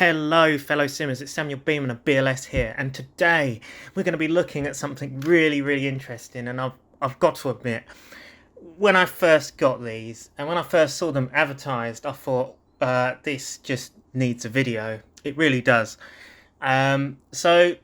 Hello fellow simmers, it's Samuel Beeman of BLS here, and today we're going to be looking at something really interesting. And I've got to admit, when I first got these and when I first saw them advertised, I thought this just needs a video. It really does. So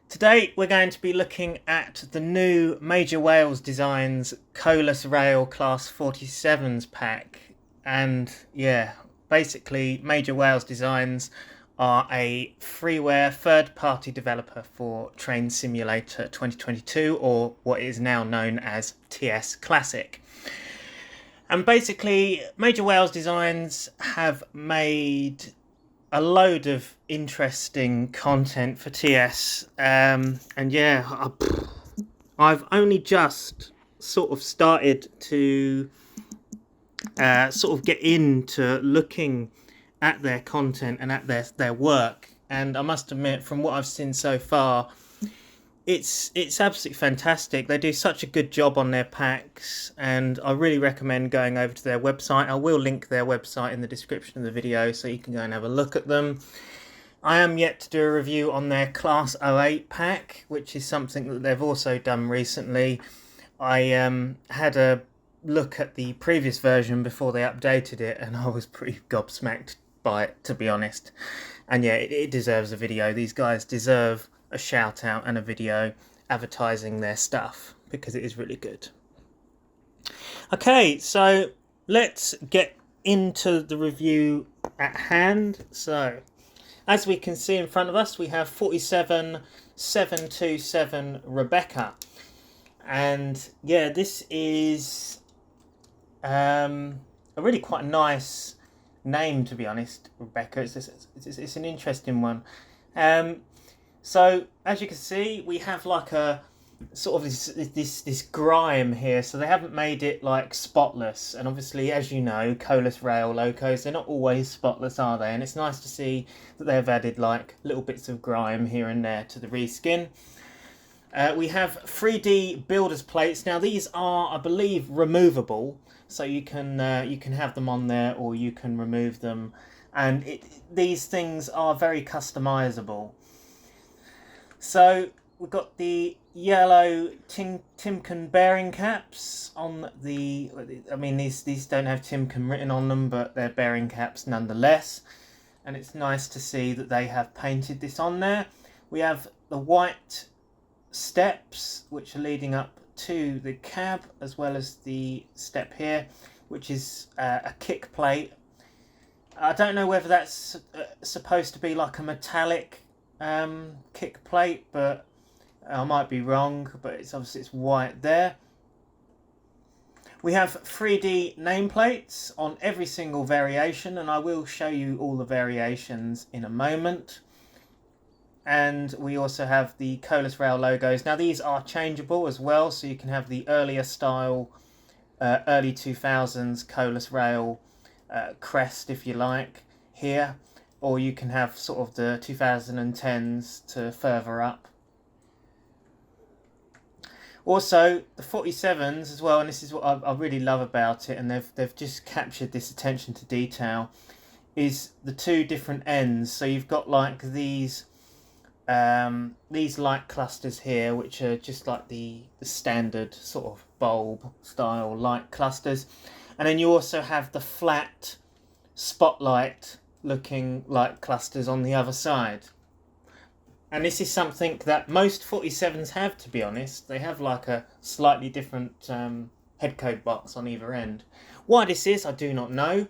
today we're going to be looking at the new Major Wales Designs Colas Rail Class 47s pack. And yeah, basically Major Wales Designs are a freeware third-party developer for Train Simulator 2022, or what is now known as TS Classic. And basically Major Wales Designs have made a load of interesting content for TS, and yeah, I've only just sort of started to sort of get into looking at their content and at their work, and I must admit, from what I've seen so far, it's absolutely fantastic. They do such a good job on their packs, and I really recommend going over to their website. I will link their website in the description of the video so you can go and have a look at them. I am yet to do a review on their Class 08 pack, which is something that they've also done recently. I had a look at the previous version before they updated it, and I was pretty gobsmacked by it, to be honest. And yeah, it deserves a video. These guys deserve a shout out and a video advertising their stuff, because it is really good. Okay, so let's get into the review at hand. So as we can see in front of us, we have 47727 Rebecca. And yeah, this is a really quite nice name, to be honest, Rebecca. It's an interesting one. So as you can see, we have like a sort of this grime here. So they haven't made it like spotless, and obviously, as you know, Colas Rail locos, they're not always spotless, are they? And it's nice to see that they've added like little bits of grime here and there to the reskin. We have 3D builders plates. Now these are, I believe, removable, so you can have them on there or you can remove them, and these things are very customizable. So we've got the yellow Timken bearing caps on the. I mean, these don't have Timken written on them, but they're bearing caps nonetheless, and it's nice to see that they have painted this on there. We have the white steps which are leading up to the cab, as well as the step here, which is a kick plate. I don't know whether that's supposed to be like a metallic kick plate, but I might be wrong, but it's obviously it's white there. We have 3D nameplates on every single variation, and I will show you all the variations in a moment. And we also have the Colas Rail logos. Now these are changeable as well, so you can have the earlier style, early 2000s Colas Rail crest, if you like, here, or you can have sort of the 2010s to further up. Also, the 47s as well, and this is what I really love about it, and they've just captured this attention to detail, is the two different ends. So you've got like these light clusters here, which are just like the standard sort of bulb style light clusters, and then you also have the flat spotlight looking light clusters on the other side. And this is something that most 47s have, to be honest. They have like a slightly different headcode box on either end. Why this is, I do not know.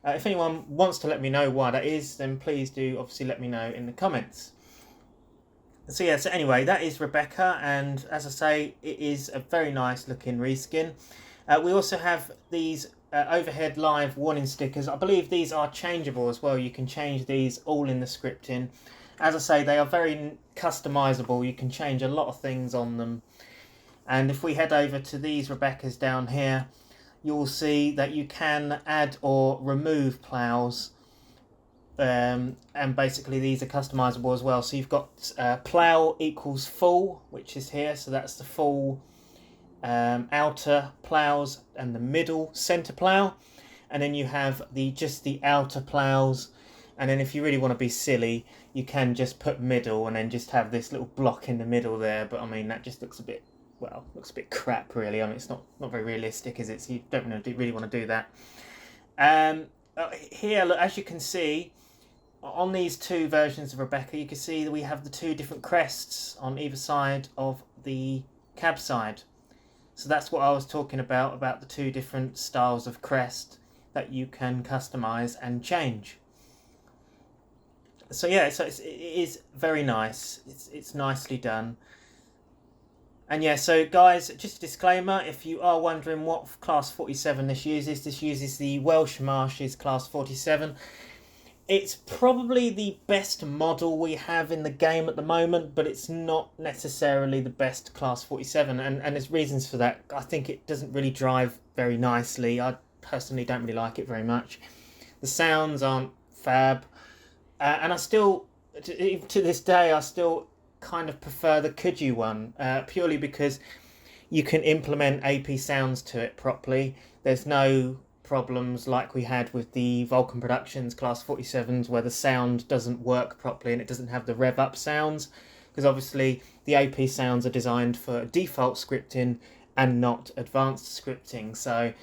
If anyone wants to let me know why that is, then please do obviously let me know in the comments. So yeah, so anyway, that is Rebecca, and as I say, it is a very nice looking reskin. We also have these overhead live warning stickers. I believe these are changeable as well. You can change these all in the scripting. As I say, they are very customizable. You can change a lot of things on them. And if we head over to these Rebeccas down here, you'll see that you can add or remove plows. And basically these are customizable as well. So you've got plow equals full, which is here. So that's the full outer plows and the middle center plow. And then you have just the outer plows And then if you really want to be silly, you can just put middle and then just have this little block in the middle there. But I mean, that just looks a bit, well, looks a bit crap, really. I mean, it's not very realistic, is it? So you don't really want to do that. Here, look, as you can see, on these two versions of Rebecca, you can see that we have the two different crests on either side of the cab side. So that's what I was talking about the two different styles of crest that you can customize and change. So yeah, so it is very nice. It's nicely done. And yeah, so guys, just a disclaimer, if you are wondering what Class 47 this uses the Welsh Marshes Class 47. It's probably the best model we have in the game at the moment, but it's not necessarily the best Class 47, and there's reasons for that. I think it doesn't really drive very nicely. I personally don't really like it very much. The sounds aren't fab, and I still, to this day, I still kind of prefer the Could You one, purely because you can implement AP sounds to it properly. There's no problems like we had with the Vulcan Productions Class 47s where the sound doesn't work properly and it doesn't have the rev up sounds, because obviously the AP sounds are designed for default scripting and not advanced scripting. So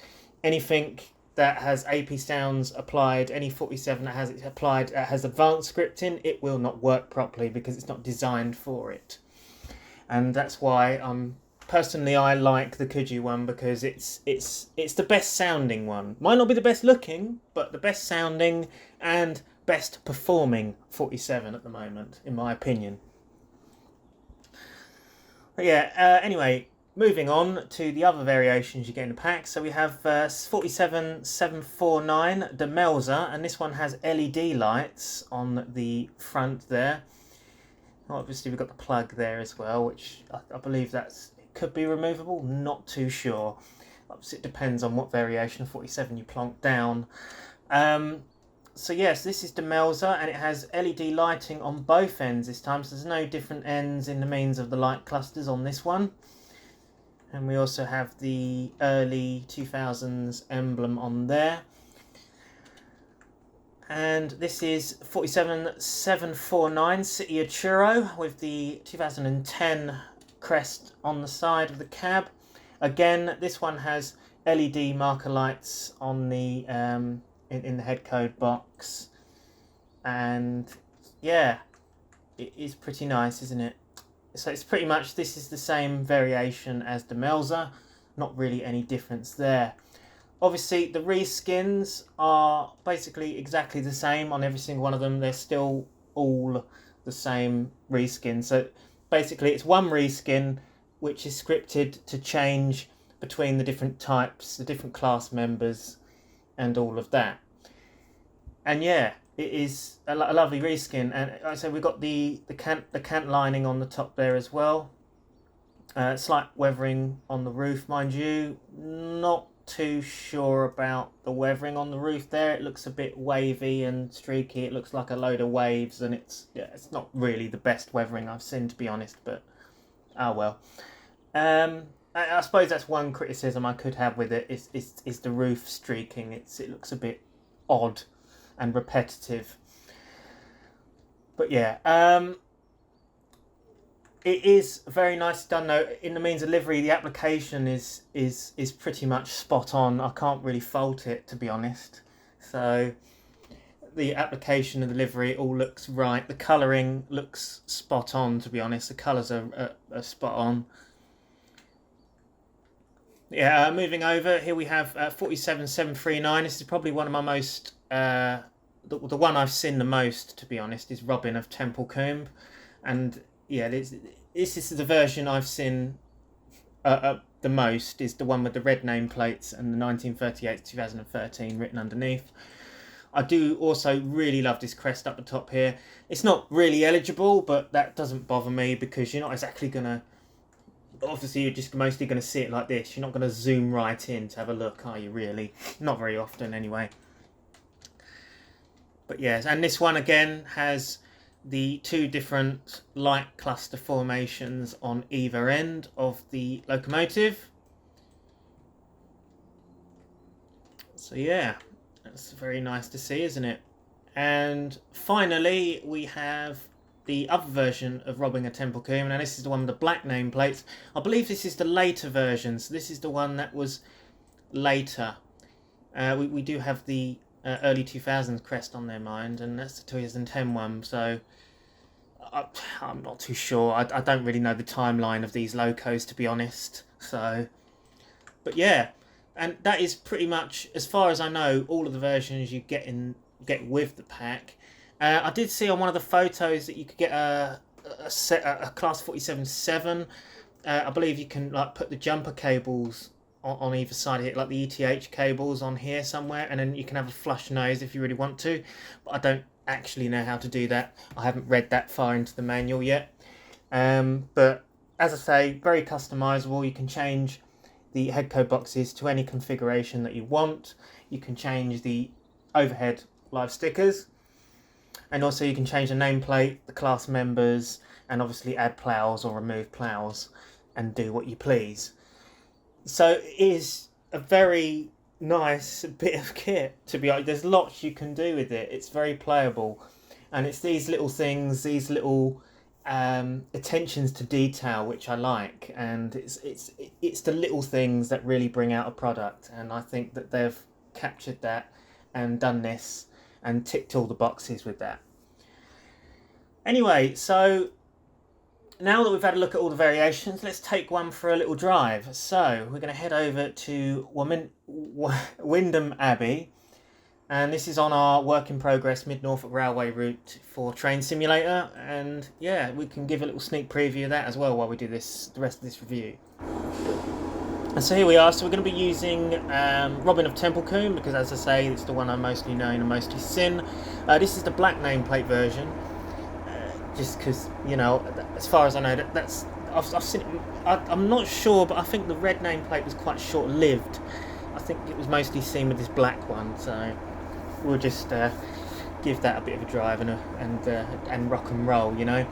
anything that has AP sounds applied, any 47 that has it applied has advanced scripting, it will not work properly because it's not designed for it. And that's why personally, I like the Could You one because it's the best sounding one. Might not be the best looking, but the best sounding and best performing 47 at the moment, in my opinion. But yeah, anyway, moving on to the other variations you get in the pack. So we have 47749 Demelza, and this one has LED lights on the front there. Obviously, we've got the plug there as well, which I believe could be removable, not too sure. Obviously, it depends on what variation of 47 you plonk down. So yes, this is Demelza, and it has LED lighting on both ends this time, so there's no different ends in the means of the light clusters on this one. And we also have the early 2000s emblem on there. And this is 47749 City of Churro with the 2010 crest on the side of the cab. Again, this one has LED marker lights on the in the head code box, and yeah, it is pretty nice, isn't it? So it's pretty much, this is the same variation as Demelza, not really any difference there. Obviously, the reskins are basically exactly the same on every single one of them. They're still all the same reskin. So basically, it's one reskin which is scripted to change between the different types, the different class members, and all of that. And yeah, it is a lovely reskin. And like I say, we've got the cant lining on the top there as well. Slight weathering on the roof, mind you. Not too sure about the weathering on the roof there. It looks a bit wavy and streaky. It looks like a load of waves, and it's not really the best weathering I've seen, to be honest, but oh well. I suppose that's one criticism I could have with it is the roof streaking. It looks a bit odd and repetitive. But yeah, it is very nice done though. In the means of livery, the application is pretty much spot on. I can't really fault it, to be honest. So the application and the livery all looks right. The colouring looks spot on, to be honest. The colours are spot on. Yeah, moving over, here we have 47739. This is probably one of my most, the one I've seen the most, to be honest, is Robin of Templecombe. And yeah, this is the version I've seen the most, is the one with the red nameplates and the 1938 to 2013 written underneath. I do also really love this crest up the top here. It's not really eligible, but that doesn't bother me because you're not exactly going to... Obviously, you're just mostly going to see it like this. You're not going to zoom right in to have a look, are you, really? Not very often, anyway. But yes, and this one, again, has the two different light cluster formations on either end of the locomotive. So yeah, that's very nice to see, isn't it? And finally, we have the other version of Robbing a Temple Coom. Now, this is the one with the black nameplates. I believe this is the later version, so this is the one that was later. We do have the early 2000s crest on their mind, and that's the 2010 one, so I'm not too sure. I don't really know the timeline of these locos, to be honest. So, but yeah, and that is pretty much, as far as I know, all of the versions you get with the pack. I did see on one of the photos that you could get a Class 47-7. I believe you can like put the jumper cables on either side of it, like the ETH cables on here somewhere, and then you can have a flush nose if you really want to. But I don't actually know how to do that. I haven't read that far into the manual yet. But as I say, very customizable. You can change the headco boxes to any configuration that you want. You can change the overhead live stickers, and also you can change the nameplate, the class members, and obviously add plows or remove plows and do what you please. So it is a very nice bit of kit, to be honest. There's lots you can do with it. It's very playable, and it's these little things, these little attentions to detail which I like, and it's the little things that really bring out a product, and I think that they've captured that and done this and ticked all the boxes with that. Anyway, so now that we've had a look at all the variations, let's take one for a little drive. So we're going to head over to Wyndham Abbey, and this is on our work in progress Mid-Norfolk Railway route for Train Simulator, and yeah, we can give a little sneak preview of that as well while we do the rest of this review. And so here we are. So we're going to be using Robbing of Temple Coom, because as I say, it's the one I'm mostly known and mostly seen. This is the black nameplate version, just because, you know, as far as I know, that's I've seen it. I'm not sure, but I think the red nameplate was quite short-lived. I think it was mostly seen with this black one, so we'll just give that a bit of a drive and rock and roll, you know.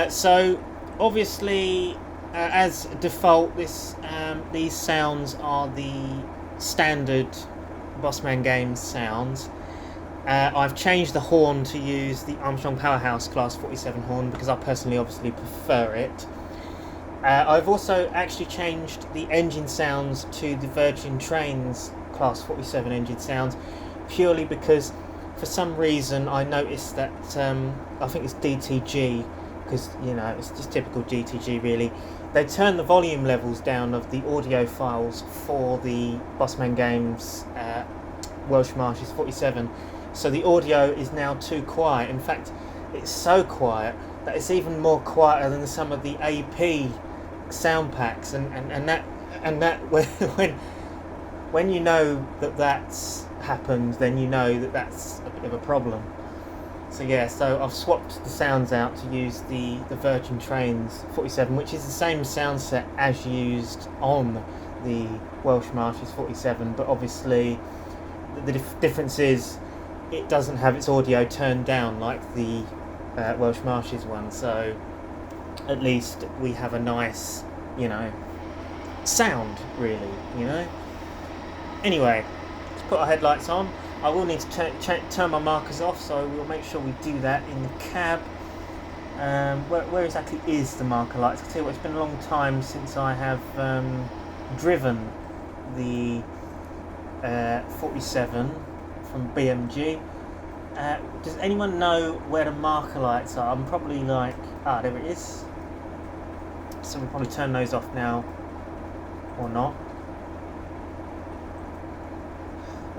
So obviously, as default, these sounds are the standard Bossman Games sounds. I've changed the horn to use the Armstrong Powerhouse Class 47 horn because I personally obviously prefer it. I've also actually changed the engine sounds to the Virgin Trains Class 47 engine sounds, purely because for some reason I noticed that I think it's DTG, because, you know, it's just typical DTG really. They turn the volume levels down of the audio files for the Bossman Games Welsh Marshes 47, so the audio is now too quiet. In fact, it's so quiet that it's even more quieter than some of the AP sound packs, and that when you know that that's happened, then you know that that's a bit of a problem. So yeah, so I've swapped the sounds out to use the Virgin Trains 47, which is the same sound set as used on the Welsh Marshes 47, but obviously the difference is it doesn't have its audio turned down like the Welsh Marshes one, so at least we have a nice, you know, sound, really, you know. Anyway, let's put our headlights on. I will need to turn my markers off, so we'll make sure we do that in the cab. Where exactly is the marker lights? I'll tell you what, it's been a long time since I have driven the 47 from BMG. Does anyone know where the marker lights are? I'm probably like, there it is. So we'll probably turn those off now, or not.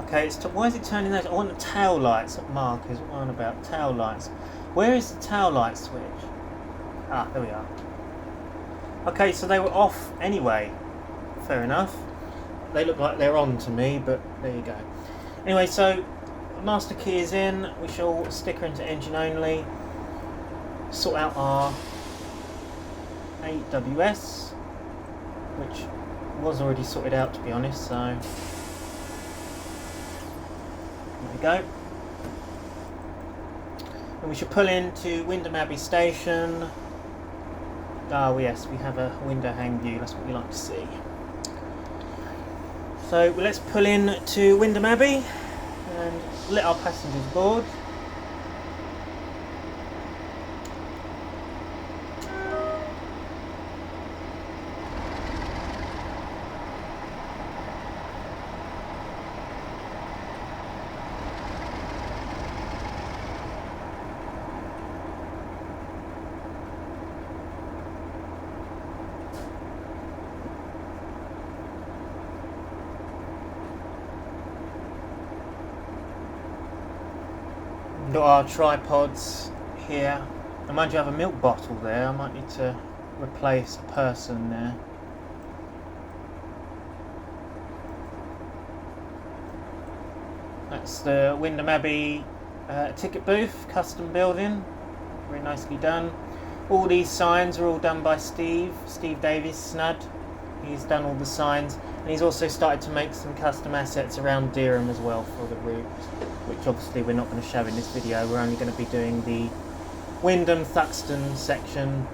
Okay, why is it turning those? I want the tail lights at markers. What am I on about? Tail lights. Where is the tail light switch? There we are. Okay, so they were off anyway. Fair enough. They look like they're on to me, but there you go. Anyway, so master key is in. We shall stick her into engine only. Sort out our AWS, which was already sorted out, to be honest, so there we go. And we should pull into Wyndham Abbey Station. Yes, we have a window hang view, that's what we like to see. So let's pull in to Wyndham Abbey and let our passengers board. Got our tripods here. And mind you, have a milk bottle there. I might need to replace a person there. That's the Wyndham Abbey ticket booth, custom building. Very nicely done. All these signs are all done by Steve Davies, Snud. He's done all the signs, and he's also started to make some custom assets around Dereham as well for the route, which obviously we're not going to show in this video. We're only going to be doing the Wyndham Thuxton section,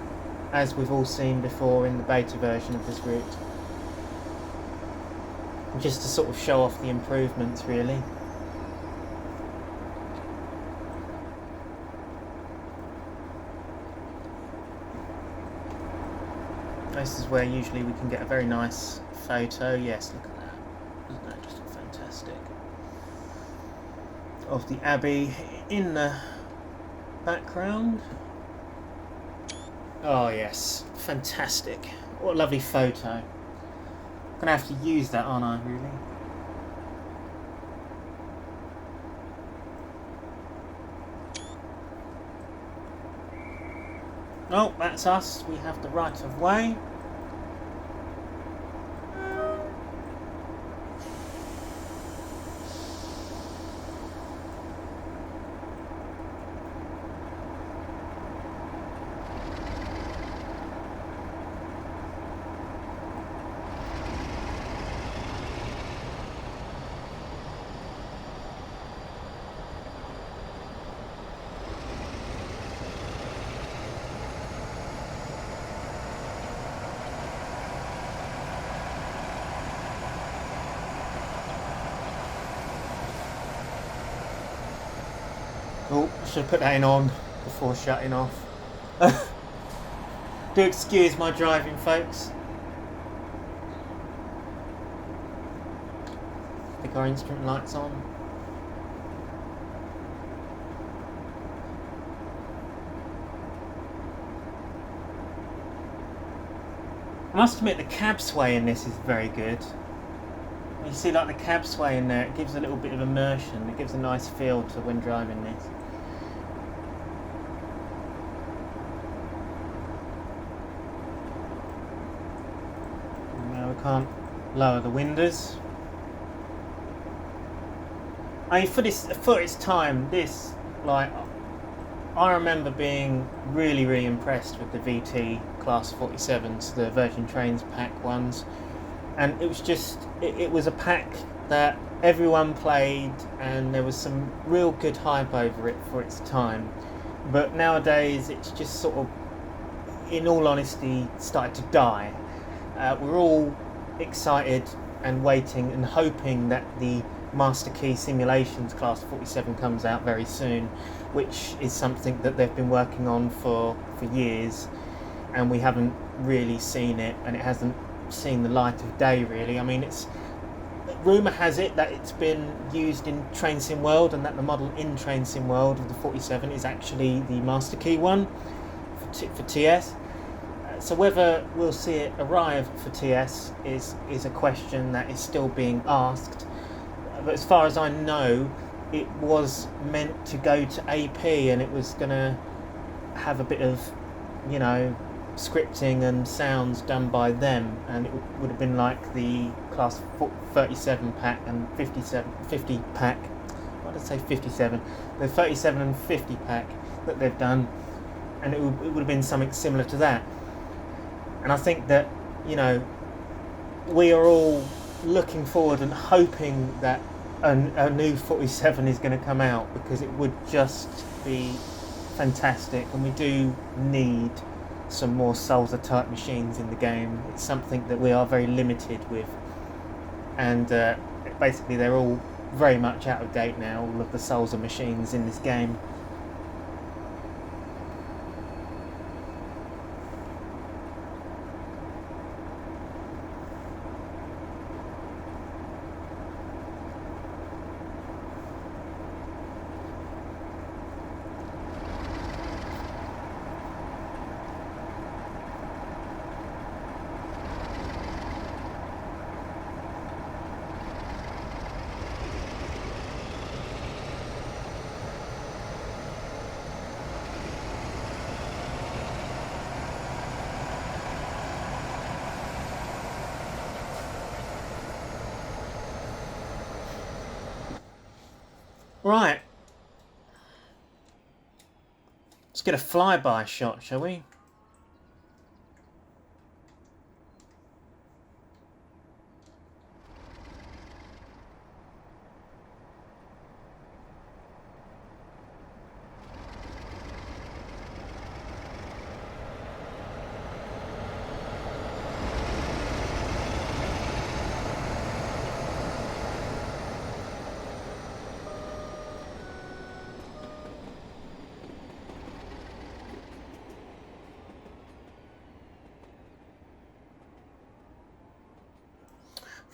as we've all seen before in the beta version of this route, just to sort of show off the improvements really. This is where usually we can get a very nice photo. Yes, look at that. Isn't that just fantastic? Of the Abbey in the background. Oh yes, fantastic. What a lovely photo. I'm going to have to use that, aren't I, really? Oh, that's us. We have the right of way. Oh, I should have put that in on before shutting off. Do excuse my driving, folks. I think our instrument light's on. I must admit the cab sway in this is very good. You see like the cab sway in there, it gives a little bit of immersion, it gives a nice feel to when driving this. Now we can't lower the windows. I mean, for its time, this, like, I remember being really impressed with the VT Class 47s, the Virgin Trains pack ones. And it was just, it was a pack that everyone played, and there was some real good hype over it for its time. But nowadays, it's just sort of, in all honesty, started to die. We're all excited and waiting and hoping that the Master Key Simulations Class 47 comes out very soon, which is something that they've been working on for years, and we haven't really seen it, and it hasn't seen the light of day really. I mean, rumour has it that it's been used in Train Sim World, and that the model in Train Sim World of the 47 is actually the Master Key one for TS. So whether we'll see it arrive for TS is a question that is still being asked. But as far as I know, it was meant to go to AP, and it was going to have a bit of, you know, scripting and sounds done by them, and it would have been like the Class 37 pack and 50 pack. Why did I say 57? The 37 and 50 pack that they've done, and it would have been something similar to that. And I think that, you know, we are all looking forward and hoping that a new 47 is going to come out, because it would just be fantastic, and we do need some more Soldier type machines in the game. It's something that we are very limited with, and basically they're all very much out of date now, all of the souls and machines in this game. Right. Let's get a flyby shot, shall we?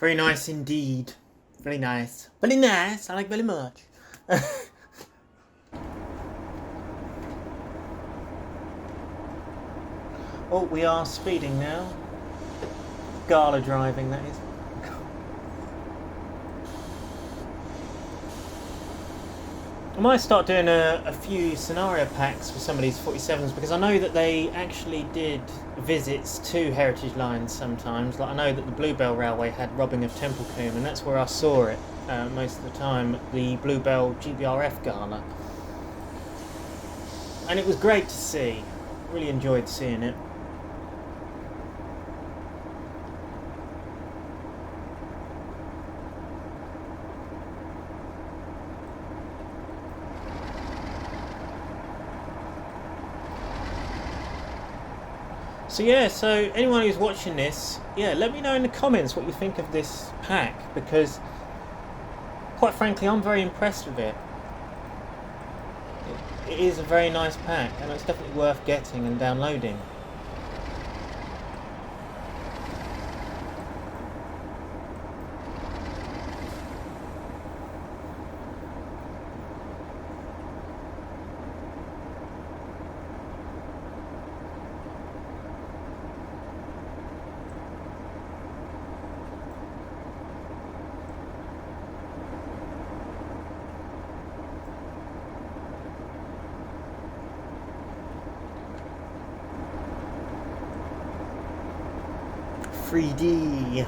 Very nice indeed. Very nice. Very nice. I like very much. Oh, we are speeding now. Gala driving, that is. I might start doing a few scenario packs for some of these 47s, because I know that they actually did visits to heritage lines sometimes. Like, I know that the Bluebell Railway had robbing of Templecombe, and that's where I saw it most of the time, the Bluebell GBRF Gala. And it was great to see. Really enjoyed seeing it. So yeah, so anyone who's watching this, yeah, let me know in the comments what you think of this pack, because quite frankly I'm very impressed with it. It is a very nice pack, and it's definitely worth getting and downloading. .3D.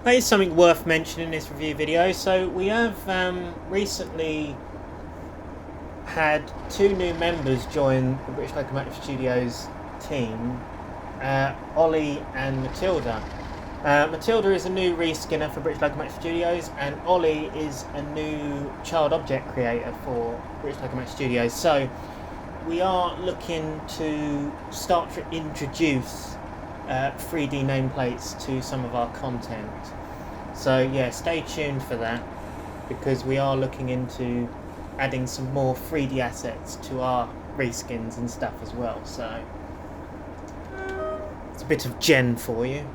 That is something worth mentioning in this review video. So we have recently had 2 new members join the British Locomotive Studios team, Ollie and Matilda. Matilda is a new reskinner for British Locomotive Studios, and Ollie is a new child object creator for British Locomotive Studios. So we are looking to start to introduce 3D nameplates to some of our content. So yeah, stay tuned for that, because we are looking into adding some more 3D assets to our reskins and stuff as well. So it's a bit of gen for you.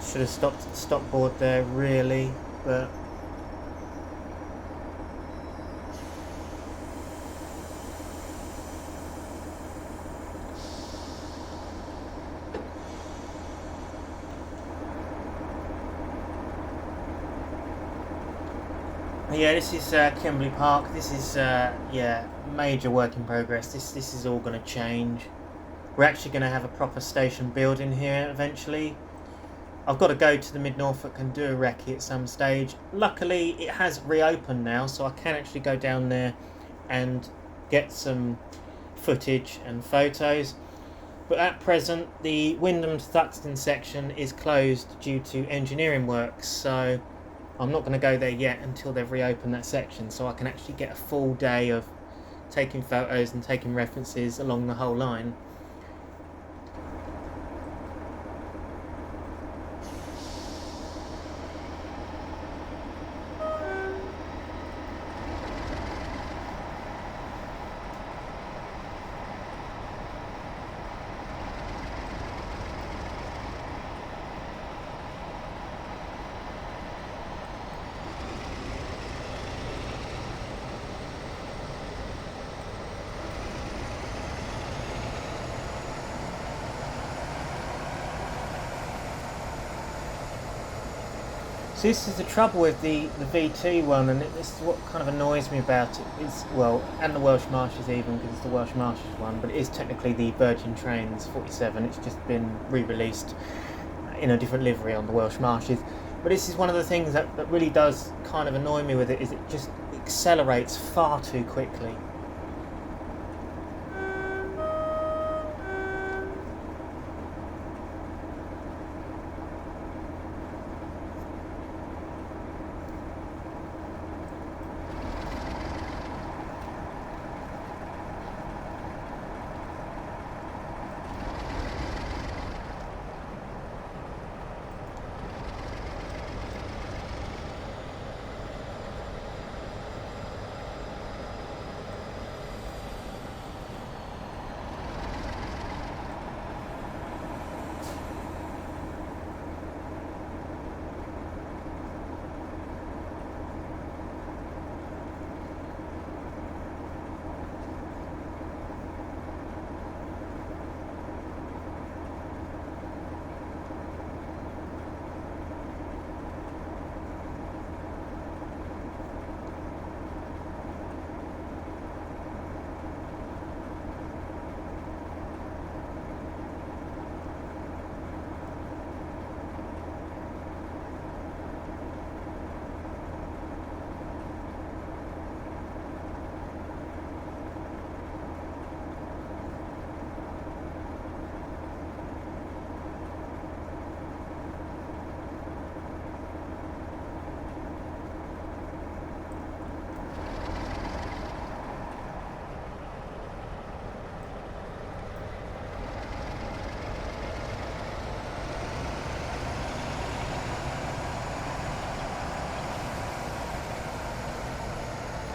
Should have stopped at the stop board there, really, but Yeah, this is Kimberley Park. This is yeah, major work in progress. This is all going to change. We're actually going to have a proper station building here eventually. I've got to go to the Mid Norfolk and do a recce at some stage. Luckily, it has reopened now, so I can actually go down there and get some footage and photos. But at present, the Windham to Thuxton section is closed due to engineering works, so I'm not going to go there yet until they've reopened that section, so I can actually get a full day of taking photos and taking references along the whole line. So this is the trouble with the VT one, and this is what kind of annoys me about it. It's, well, and the Welsh Marshes even, because it's the Welsh Marshes one, but it is technically the Virgin Trains 47. It's just been re-released in a different livery on the Welsh Marshes. But this is one of the things that really does kind of annoy me with it, is it just accelerates far too quickly.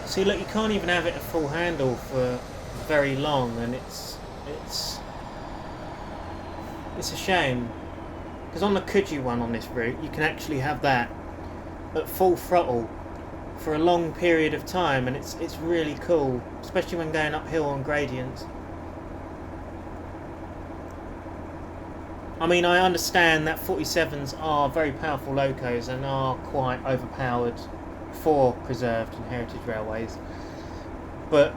See, look, you can't even have it at full handle for very long, and it's a shame, because on the Coogee one on this route, you can actually have that at full throttle for a long period of time, and it's really cool, especially when going uphill on gradients. I mean, I understand that 47s are very powerful locos and are quite overpowered for preserved and heritage railways, but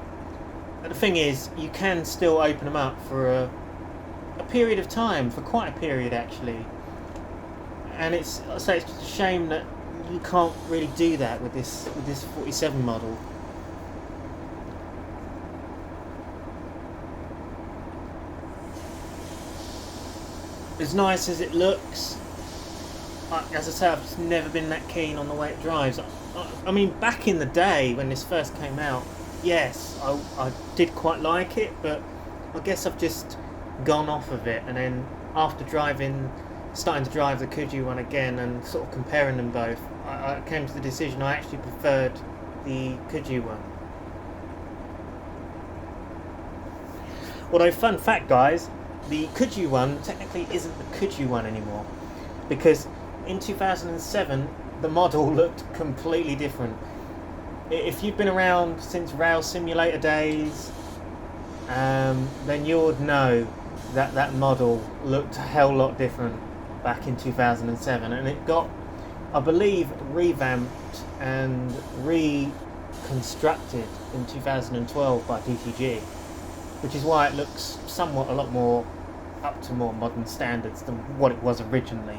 the thing is, you can still open them up for a period of time, for quite a period actually, and it's just a shame that you can't really do that with this 47 model. As nice as it looks, as I say, I've just never been that keen on the way it drives. I mean, back in the day when this first came out, yes, I did quite like it, but I guess I've just gone off of it, and then after starting to drive the Coogee one again and sort of comparing them both, I came to the decision I actually preferred the Coogee one. Although, fun fact guys, the Coogee one technically isn't the Coogee one anymore, because in 2007 the model looked completely different. If you've been around since Rail Simulator days, then you would know that model looked a hell lot different back in 2007, and it got I believe, revamped and reconstructed in 2012 by DTG, which is why it looks somewhat a lot more up to more modern standards than what it was originally.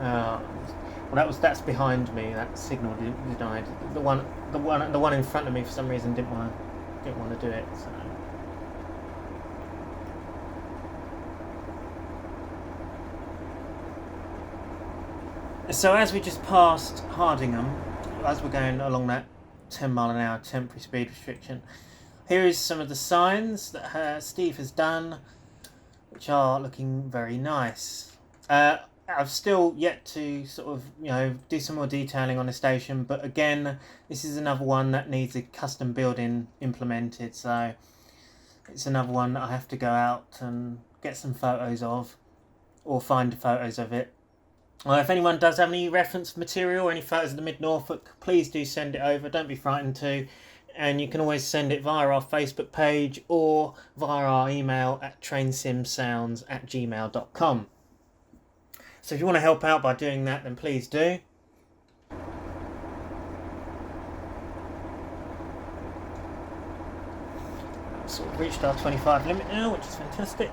Well, that's behind me. That signal denied. The one in front of me for some reason didn't want to do it. So as we just passed Hardingham, as we're going along that 10 mile an hour temporary speed restriction, here is some of the signs that Steve has done, which are looking very nice. I've still yet to sort of, do some more detailing on the station, but again, this is another one that needs a custom building implemented, so it's another one that I have to go out and get some photos of, or find photos of it. If anyone does have any reference material or any photos of the Mid-Norfolk, please do send it over, don't be frightened to. And you can always send it via our Facebook page or via our email at trainsimsounds@gmail.com. So if you want to help out by doing that, then please do. So we've reached our 25 limit now, which is fantastic.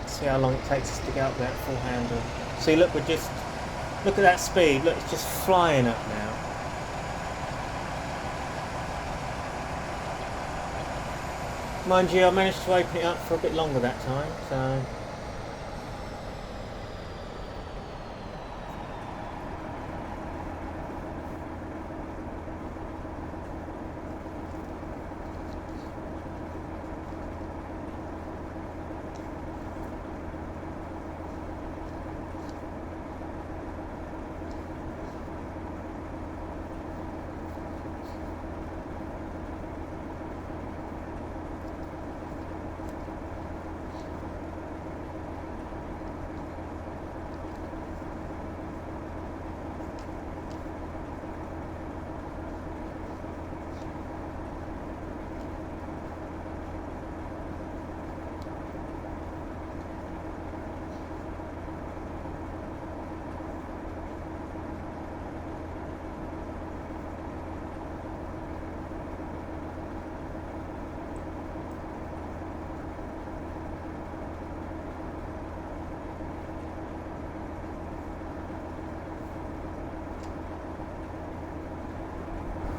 See how long it takes us to get up there at full handle. See, look, look at that speed. Look, it's just flying up now. Mind you, I managed to open it up for a bit longer that time, so...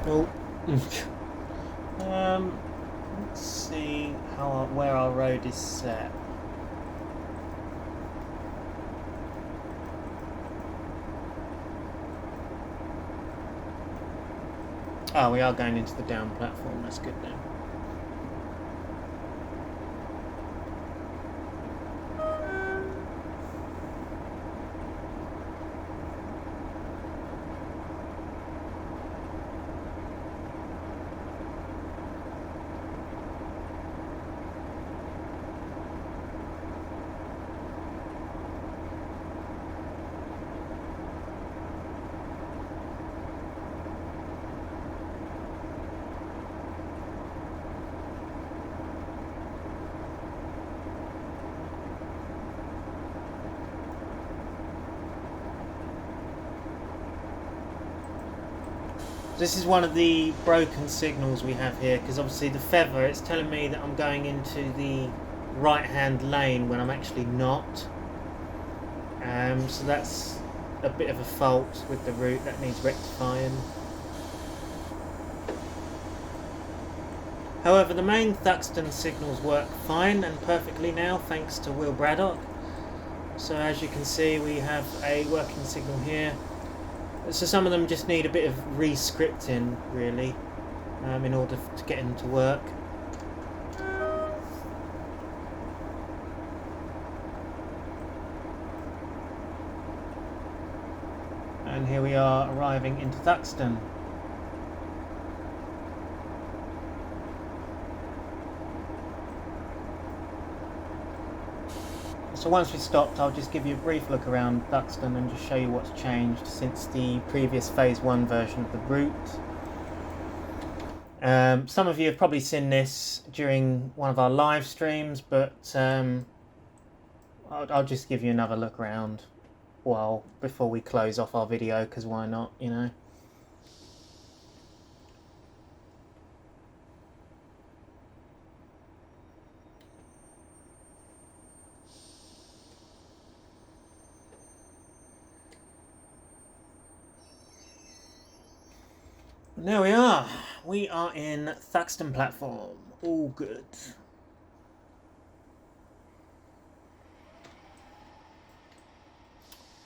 Oh. Let's see where our road is set. Oh, we are going into the down platform. That's good then. This is one of the broken signals we have here, because obviously the feather, it's telling me that I'm going into the right hand lane when I'm actually not. So that's a bit of a fault with the route that needs rectifying. However, the main Thuxton signals work fine and perfectly now, thanks to Will Braddock. So as you can see, we have a working signal here. So some of them just need a bit of re-scripting, really, in order to get them to work. And here we are arriving into Thuxton. So once we stopped, I'll just give you a brief look around Thuxton and just show you what's changed since the previous Phase 1 version of the route. Some of you have probably seen this during one of our live streams, but I'll just give you another look around before we close off our video, because why not, you know. There we are. We are in Thaxton platform. All good.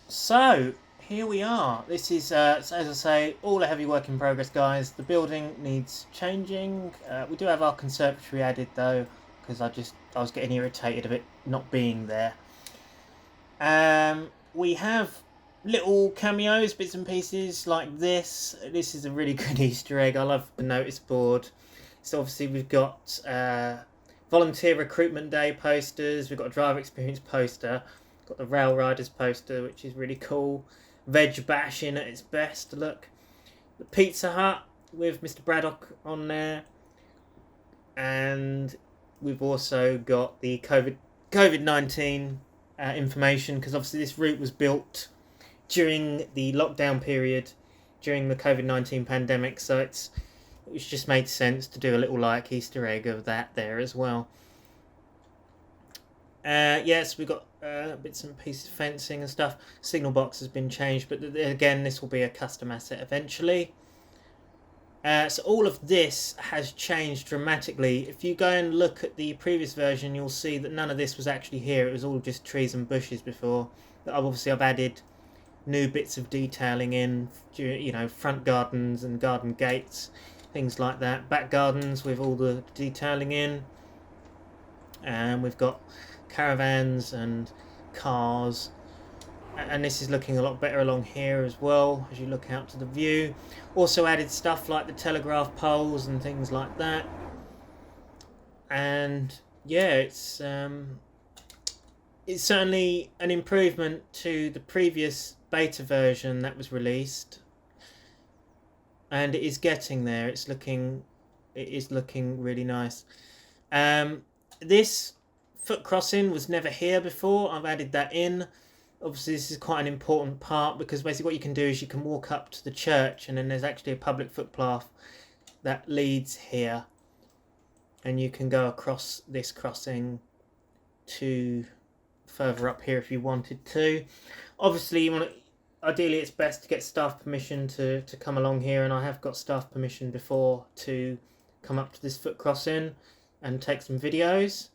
So, here we are. This is, as I say, all a heavy work in progress, guys. The building needs changing. We do have our conservatory added, though, because I was getting irritated of it not being there. We have little cameos, bits and pieces like this. This is a really good Easter egg. I love the notice board. So obviously we've got volunteer recruitment day posters. We've got a driver experience poster. Got the rail riders poster, which is really cool. Veg bashing at its best. Look, the Pizza Hut with Mr. Braddock on there, and we've also got the COVID-19 information, because obviously this route was built during the lockdown period, during the COVID-19 pandemic, so it's just made sense to do a little like Easter egg of that there as well. Yes, we've got bits and pieces of fencing and stuff. Signal box has been changed, but again, this will be a custom asset eventually. So all of this has changed dramatically. If you go and look at the previous version, you'll see that none of this was actually here. It was all just trees and bushes before. Obviously, I've added new bits of detailing in, you know, front gardens and garden gates, things like that. Back gardens with all the detailing in. And we've got caravans and cars. And this is looking a lot better along here as well, as you look out to the view. Also added stuff like the telegraph poles and things like that. And yeah, it's certainly an improvement to the previous beta version that was released. And it is getting there. It is looking really nice. This foot crossing was never here before. I've added that in. Obviously, this is quite an important part, because basically what you can do is you can walk up to the church, and then there's actually a public footpath that leads here, and you can go across this crossing to further up here if you wanted to. Obviously, ideally it's best to get staff permission to come along here, and I have got staff permission before to come up to this foot crossing and take some videos.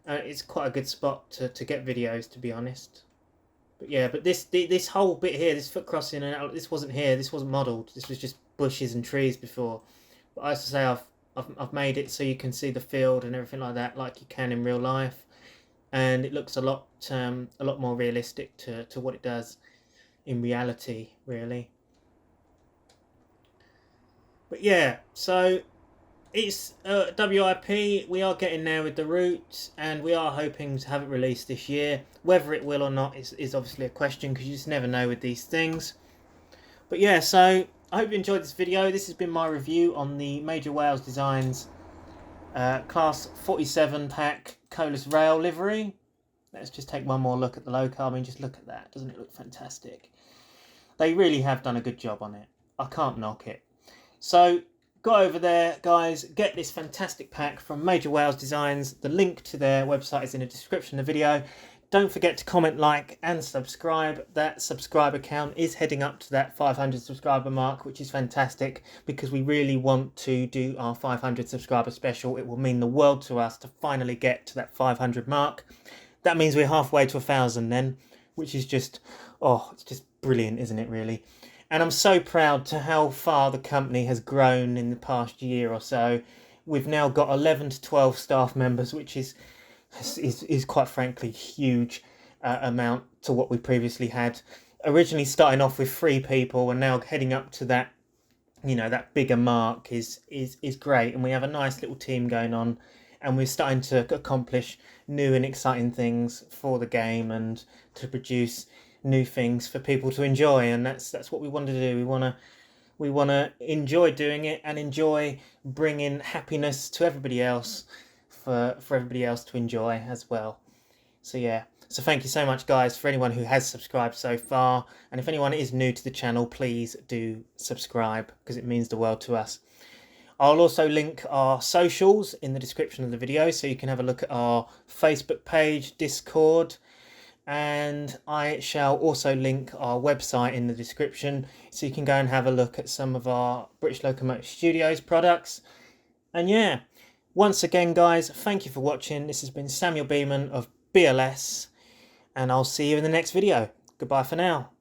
It's quite a good spot to get videos, to be honest. But yeah, but this whole bit here, this foot crossing, and this wasn't here. This wasn't modelled. This was just bushes and trees before. But as I say, I've made it so you can see the field and everything like that, like you can in real life, and it looks a lot more realistic to what it does in reality, really. But yeah, so it's WIP. We are getting there with the route, and we are hoping to have it released this year. Whether it will or not is obviously a question, because you just never know with these things. But yeah, so I hope you enjoyed this video. This has been my review on the Major Wales Designs Class 47 pack Colas Rail livery. Let's just take one more look at the loco. I mean, just look at that. Doesn't it look fantastic? They really have done a good job on it. I can't knock it. So go over there, guys, get this fantastic pack from Major Wales Designs. The link to their website is in the description of the video. Don't forget to comment, like, and subscribe. That subscriber count is heading up to that 500 subscriber mark, which is fantastic, because we really want to do our 500 subscriber special. It will mean the world to us to finally get to that 500 mark. That means we're halfway to 1,000 then, which is just, it's just brilliant, isn't it, really? And I'm so proud to how far the company has grown in the past year or so. We've now got 11 to 12 staff members, which is quite frankly huge amount to what we previously had. Originally starting off with 3 people and now heading up to that, you know, that bigger mark is great. And we have a nice little team going on, and we're starting to accomplish new and exciting things for the game and to produce new things for people to enjoy. And that's what we want to do. We We want to enjoy doing it and enjoy bringing happiness to everybody else, for everybody else to enjoy as well. So yeah, so thank you so much, guys, for anyone who has subscribed so far. And if anyone is new to the channel, please do subscribe, because it means the world to us. I'll also link our socials in the description of the video, so you can have a look at our Facebook page, Discord, and I shall also link our website in the description, so you can go and have a look at some of our British Locomotive Studios products. And yeah, once again, guys, thank you for watching. This has been Samuel Beeman of BLS, and I'll see you in the next video. Goodbye for now.